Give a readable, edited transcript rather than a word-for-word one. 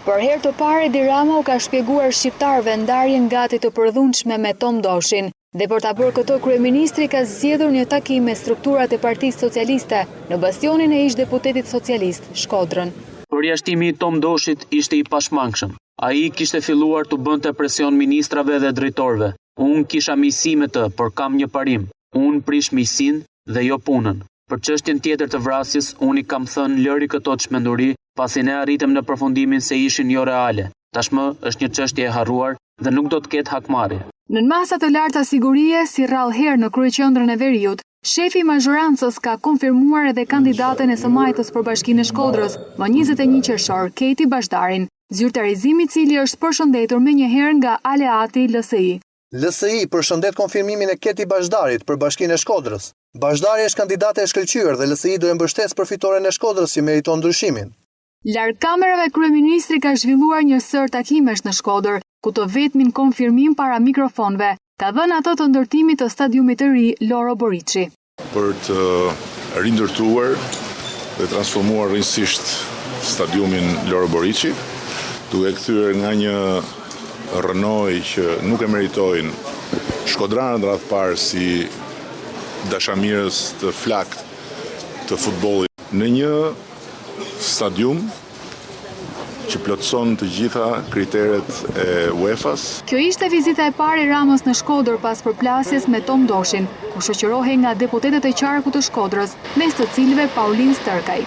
Për herë të parë Edi Rama u ka shpjeguar shqiptarëve ndarjen gati të përdhunshme me Tom Doshin dhe për ta bërë këto kryeministri ka zgjedhur një takim me strukturat e Partisë Socialiste në bastionin e ish-deputetit socialist Shkodrën. Përjashtimi i Tom Doshit ishte i pashmangshëm. Ai kishte filluar të bënte presion ministrave dhe drejtorëve. Unë kisha miqësi me të, por kam një parim. Unë prish miqësinë dhe jo punën. Për çështjen tjetër të vrasjes, unë i kam thënë lëri këto çmenduri, pasi ne arritëm në përfundimin se ishin jo reale. Tashmë është një çështje e harruar dhe nuk do të ketë hakmarrje. Në masa të larta sigurie, si rrallë herë në kryeqendrën e Veriut, shefi i mazhorancës ka konfirmuar edhe kandidaten e së majtës për Bashkinë e Shkodrës, më 21 qershor, Keti Bashdarin, zyrtarizim i cili është përshëndetur menjëherë nga aleati LSI. LSI përshëndet konfirmimin e Keti Bashdarit për Bashkinë e Shkodrës. Bashdari është kandidate e shkëlqyer dhe LSI do e mbështes përfitoren e Shkodrës që meriton ndryshimin. Larg kamerave kryeministri ka zhvilluar një sër takimesh në Shkodër, ku të vetmin konfirmim para mikrofonëve ka dhënë ato të ndërtimit të stadiumit të ri Loro Boriçi. Për të rindërtuar dhe transformuar rrësisht stadiumin Loro Boriçi, duke kthyer nga një rënoj që nuk e meritojnë shkodranët radh parë si dashamirës të flakt të futbollit në një stadium që plotëson të gjitha kriteret e UEFA-s. Kjo ishte vizita e parë e Ramës në Shkodër pas përplasjes me Tom Doshin, ku shoqërohej nga deputetët e qarkut të Shkodrës, mes të cilëve Paulin Stërkaj.